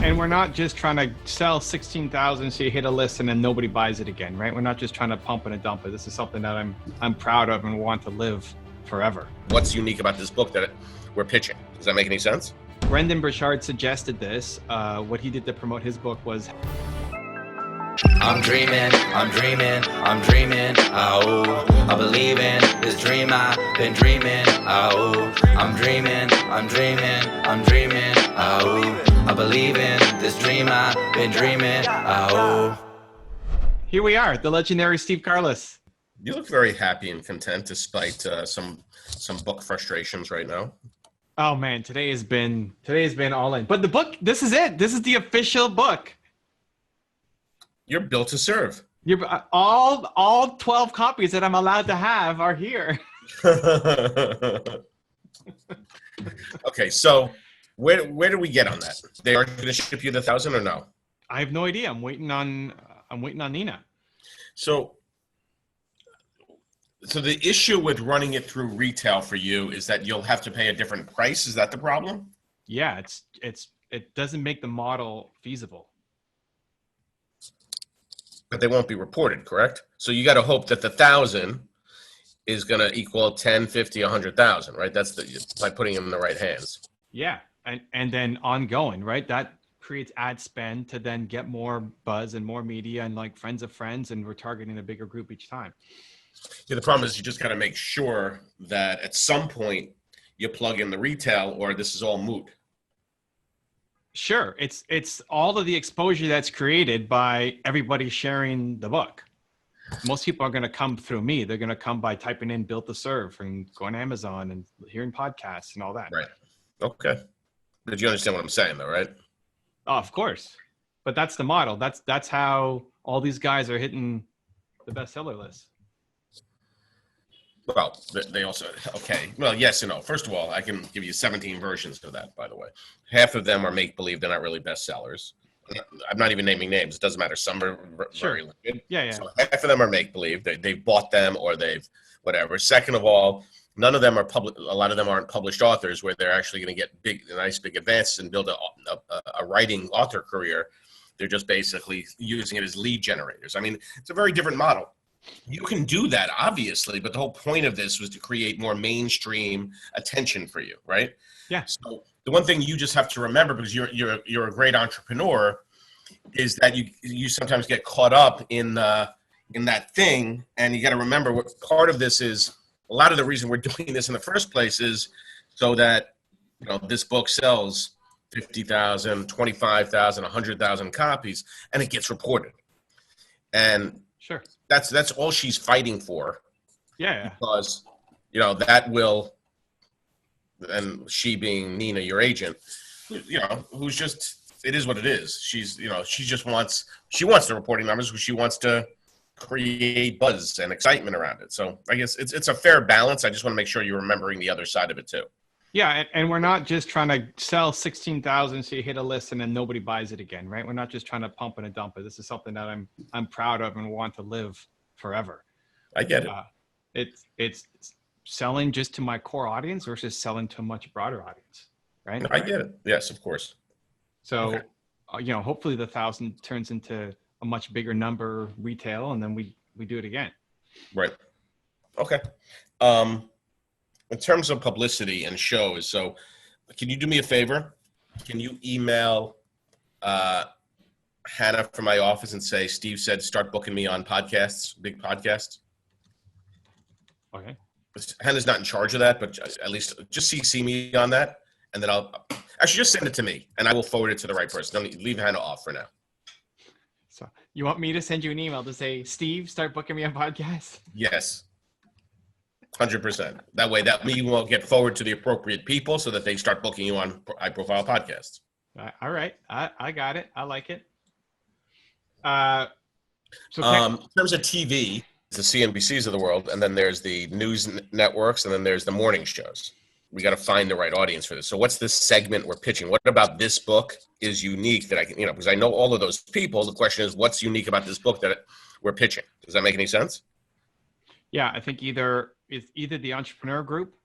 And we're not just trying to sell 16,000 so you hit a list and then nobody buys it again, right? We're not just trying to pump it and dump it. This is something that I'm proud of and want to live forever. What's unique about this book that we're pitching? Does that make any sense? Brendan Burchard suggested this. What he did to promote his book was, I'm dreaming, oh, I believe in this dream I've been dreaming, oh, I'm dreaming, oh, I believe in this dream I've been dreaming, oh. Here we are, the legendary Steve Carless. You look very happy and content despite some book frustrations right now. Oh man, today has been all in. But the book, this is it. This is the official book. You're built to serve. All 12 copies that I'm allowed to have are here. Okay, so where do we get on that? They are going to ship you the 1,000 or no? I have no idea. I'm waiting on Nina. So the issue with running it through retail for you is that you'll have to pay a different price. Is that the problem? Yeah, it doesn't make the model feasible. But they won't be reported, correct? So you got to hope that the 1,000 is going to equal 10, 50, 100,000, right? That's by putting them in the right hands. Yeah, and then ongoing, right? That creates ad spend to then get more buzz and more media and like friends of friends, and we're targeting a bigger group each time. Yeah, the problem is you just got to make sure that at some point you plug in the retail or this is all moot. Sure, it's all of the exposure that's created by everybody sharing the book. Most people are going to come through me. They're going to come by typing in "built to serve" and going to Amazon and hearing podcasts and all that. Right. Okay. But you understand what I'm saying, though, right? Oh, of course. But that's the model. That's how all these guys are hitting the bestseller list. Well, they also, okay. Well, yes and no. First of all, I can give you 17 versions of that, by the way. Half of them are make-believe. They're not really bestsellers. I'm not even naming names. It doesn't matter. Some are very limited. Yeah. So half of them are make-believe. They've bought them or they've whatever. Second of all, none of them are public. A lot of them aren't published authors where they're actually going to get nice big advances and build a writing author career. They're just basically using it as lead generators. I mean, it's a very different model. You can do that, obviously, but the whole point of this was to create more mainstream attention for you, right? Yeah. So the one thing you just have to remember, because you're a great entrepreneur, is that you sometimes get caught up in that thing, and you got to remember what part of this is. A lot of the reason we're doing this in the first place is so that this book sells 50,000, 25,000, 100,000 copies, and it gets reported. And sure. That's all she's fighting for. Yeah. Because, that will, and she being Nina, your agent, who's just, it is what it is. She's, she wants the reporting numbers because she wants to create buzz and excitement around it. So I guess it's a fair balance. I just want to make sure you're remembering the other side of it too. Yeah, and we're not just trying to sell 16,000 so you hit a list and then nobody buys it again, right? We're not just trying to pump it and dump it. This is something that I'm proud of and want to live forever. I get it. It's selling just to my core audience versus selling to a much broader audience, right? I get it. Yes, of course. So, hopefully the 1,000 turns into a much bigger number retail, and then we do it again. Right. Okay. In terms of publicity and shows, so can you do me a favor? Can you email Hannah from my office and say, Steve said, start booking me on podcasts, big podcasts? Okay. Hannah's not in charge of that, but at least just CC me on that. And then I'll actually just send it to me and I will forward it to the right person. Don't leave Hannah off for now. So you want me to send you an email to say, Steve, start booking me on podcasts? Yes. 100%. That way, that me will get forward to the appropriate people so that they start booking you on high-profile podcasts. All right. I got it. I like it. In terms of TV, the CNBCs of the world, and then there's the news networks, and then there's the morning shows. We got to find the right audience for this. So what's this segment we're pitching? What about this book is unique that I can, because I know all of those people. The question is, what's unique about this book that we're pitching? Does that make any sense? Yeah, I think it's either the entrepreneur group.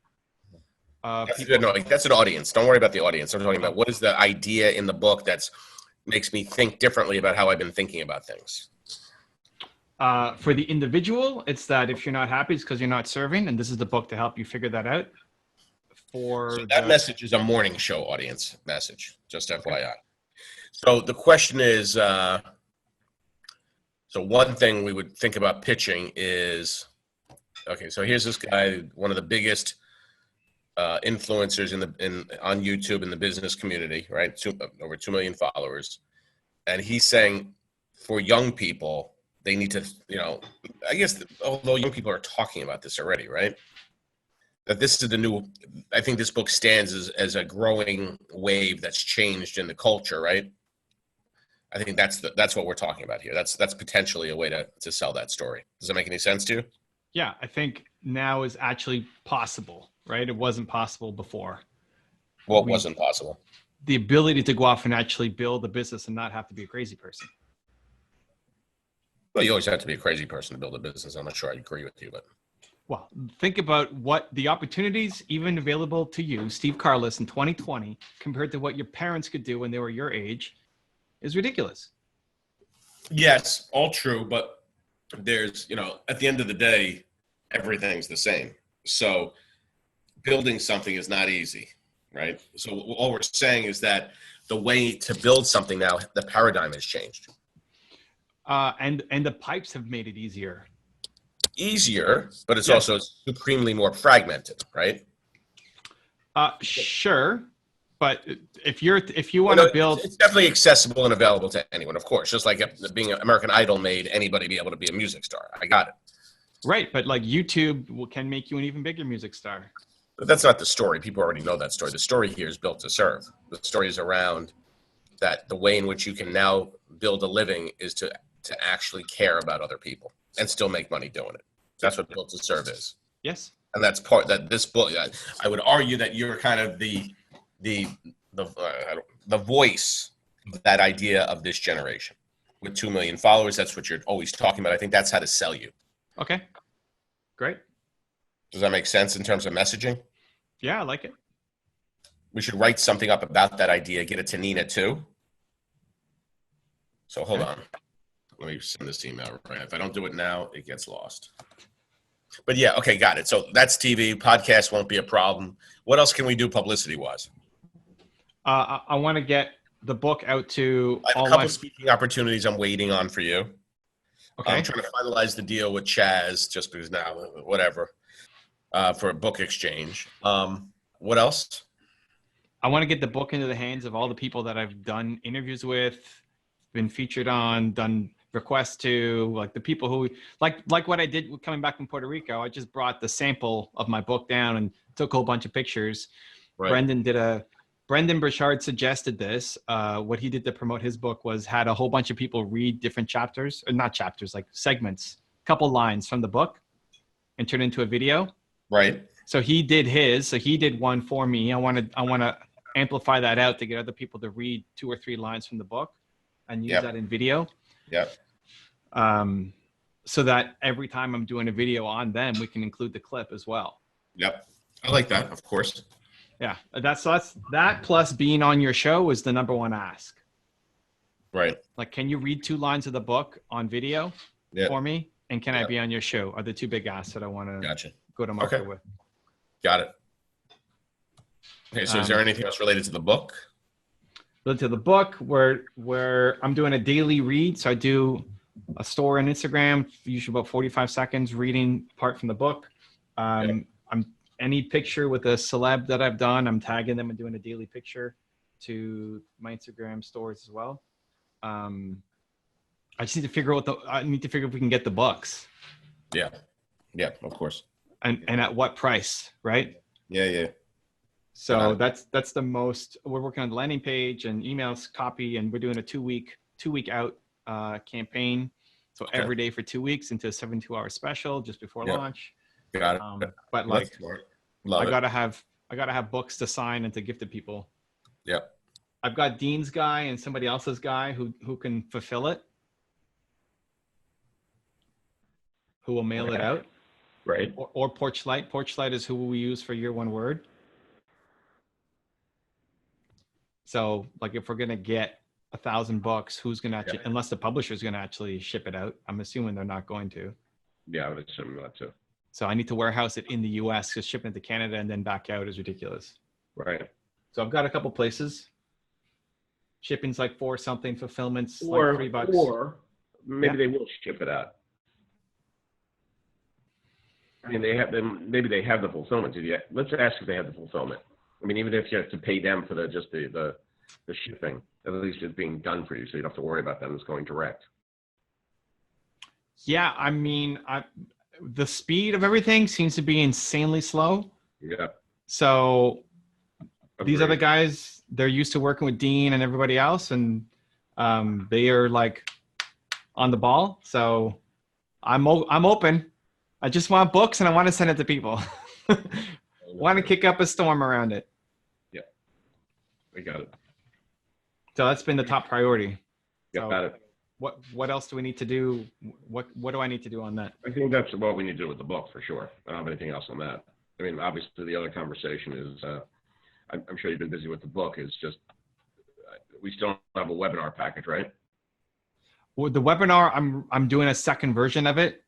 That's an audience. Don't worry about the audience. I'm talking about what is the idea in the book that's makes me think differently about how I've been thinking about things. For the individual, it's that if you're not happy, it's because you're not serving, and this is the book to help you figure that out. So that message is a morning show audience message, just FYI. So the question is, so one thing we would think about pitching is, okay, so here's this guy, one of the biggest influencers on YouTube in the business community, right? Over 2 million followers. And he's saying for young people, they need to, I guess, although young people are talking about this already, right? That this is the new, I think this book stands as a growing wave that's changed in the culture, right? I think that's what we're talking about here. That's potentially a way to sell that story. Does that make any sense to you? Yeah, I think now is actually possible, right? It wasn't possible before. What wasn't possible? The ability to go off and actually build a business and not have to be a crazy person. Well, you always have to be a crazy person to build a business. I'm not sure I agree with you, but. Well, think about what the opportunities even available to you, Steve Carless, in 2020, compared to what your parents could do when they were your age, is ridiculous. Yes, all true, but there's, at the end of the day, everything's the same. So building something is not easy, right? So all we're saying is that the way to build something now, the paradigm has changed. And the pipes have made it easier. Easier, but it's also supremely more fragmented, right? Sure, but if you want to build, it's definitely accessible and available to anyone, of course. Just like being American Idol made anybody be able to be a music star. I got it. Right, but like YouTube can make you an even bigger music star. But that's not the story. People already know that story. The story here is built to serve. The story is around that the way in which you can now build a living is to actually care about other people and still make money doing it. That's what built to serve is. Yes. And that's part that this book, I would argue that you're kind of the voice of that idea of this generation. With 2 million followers, that's what you're always talking about. I think that's how to sell you. Okay. Great. Does that make sense in terms of messaging? Yeah, I like it. We should write something up about that idea, get it to Nina too. So hold on. Let me send this email right. If I don't do it now, it gets lost. But yeah, okay, got it. So that's TV. Podcast won't be a problem. What else can we do publicity-wise? I want to get the book out to I have a couple of speaking opportunities I'm waiting on for you. Okay. I'm trying to finalize the deal with Chaz just because now, whatever, for a book exchange. What else? I want to get the book into the hands of all the people that I've done interviews with, been featured on, done requests to, like the people who like what I did coming back from Puerto Rico. I just brought the sample of my book down and took a whole bunch of pictures. Right. Brendan Burchard suggested this. What he did to promote his book was had a whole bunch of people read different chapters, or not chapters, like segments, couple lines from the book and turn it into a video. Right. So he did his. So he did one for me. I want to amplify that out to get other people to read 2 or 3 lines from the book and use that in video. Yep. So that every time I'm doing a video on them, we can include the clip as well. Yep. I like that, of course. Yeah. That's that plus being on your show is the number one ask. Right. Like, can you read 2 lines of the book on video for me? And can I be on your show? Are the 2 big asks that I want to go to market with. Got it. Okay. So is there anything else related to the book? Related to the book where I'm doing a daily read. So I do a story on Instagram, usually about 45 seconds reading part from the book. I'm any picture with a celeb that I've done, I'm tagging them and doing a daily picture to my Instagram stories as well. I just need to figure out if we can get the books. Yeah. Yeah, of course. And at what price, right? Yeah. So that's the most. We're working on the landing page and emails copy, and we're doing a 2-week out campaign. So every day for 2 weeks into a 72-hour special just before launch. Got it. But like, I gotta have books to sign and to give to people. Yep. I've got Dean's guy and somebody else's guy who can fulfill it, who will mail it out. Right. Or Porchlight. Porchlight is who we use for Year One Word. So like if we're gonna get 1,000 books, who's going to actually, unless the publisher is going to actually ship it out. I'm assuming they're not going to. Yeah, I would assume not to. So I need to warehouse it in the US because shipping it to Canada and then back out is ridiculous. Right. So I've got a couple places. Shipping's like $4 something, fulfillment's Or like $3. Or maybe they will ship it out. I mean, maybe they have the fulfillment. Let's ask if they have the fulfillment. I mean, even if you have to pay them for the shipping, at least it's being done for you, so you don't have to worry about them. It's going direct. Yeah, I mean, the speed of everything seems to be insanely slow. Yeah. So these Agreed. other guys, they're used to working with Dean and everybody else, and they are like on the ball. So I'm open. I just want books and I want to send it to people. Want to kick up a storm around it. Yeah, we got it. So that's been the top priority. Yeah, So got it. what else do we need to do? What do I need to do on that? I think that's what we need to do with the book for sure. I don't have anything else on that. I mean, obviously the other conversation is, I'm sure you've been busy with the book, is just, we still don't have a webinar package, right? Well, the webinar, I'm doing a second version of it.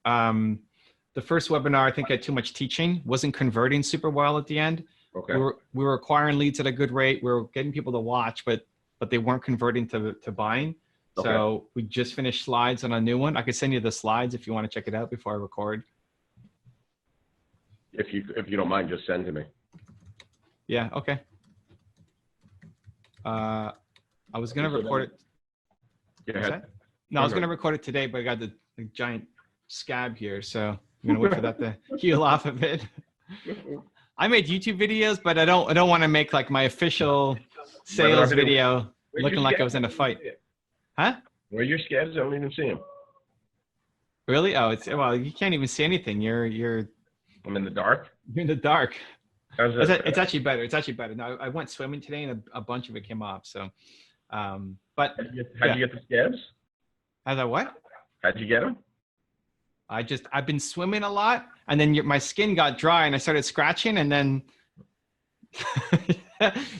The first webinar, I think had too much teaching, wasn't converting super well at the end. Okay. We were acquiring leads at a good rate. We were getting people to watch, but they weren't converting to buying. Okay. So we just finished slides on a new one. I could send you the slides if you want to check it out before I record. If you don't mind, just send to me. Yeah. Okay. I was going to record it. Go What's ahead. that? No, I was going to record it today, but I got the giant scab here. So I'm going to wait for that to heal off a bit. I made YouTube videos, but I don't want to make like my official sales video looking like I was in a fight. Huh? Where are your scabs? I don't even see them. Really? Oh, well, you can't even see anything. You're I'm in the dark. in the dark. How's that? It's actually better. It's actually better. No, I went swimming today and a bunch of it came off. So, but How'd you get the scabs? as I what? How'd you get them? I've been swimming a lot, and then my skin got dry, and I started scratching, and then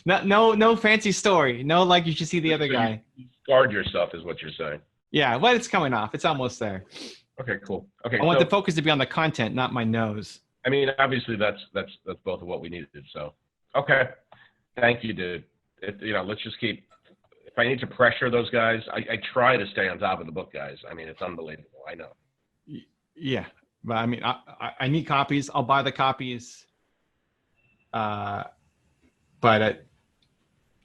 no fancy story. No, like you should see the other guy. You scarred yourself, is what you're saying. Yeah, well, it's coming off. It's almost there. Okay, cool. Okay, I want the focus to be on the content, not my nose. I mean, obviously that's both of what we needed. So, okay, thank you, dude. Let's just keep. If I need to pressure those guys, I try to stay on top of the book, guys. I mean, it's unbelievable. I know. Yeah, but I mean, I need copies. I'll buy the copies, but at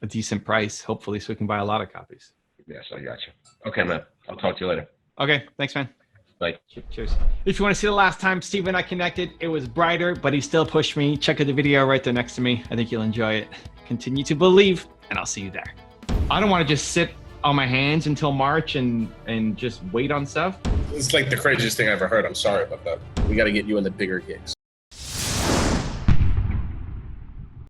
a decent price, hopefully, so we can buy a lot of copies. Yes, I got you. Okay, man. I'll talk to you later. Okay, thanks, man. Bye. Cheers. If you want to see the last time Steve and I connected, it was brighter, but he still pushed me. Check out the video right there next to me. I think you'll enjoy it. Continue to believe, and I'll see you there. I don't want to just sit on my hands until March and just wait on stuff. It's like the craziest thing I ever heard. I'm sorry about that. We got to get you in the bigger gigs.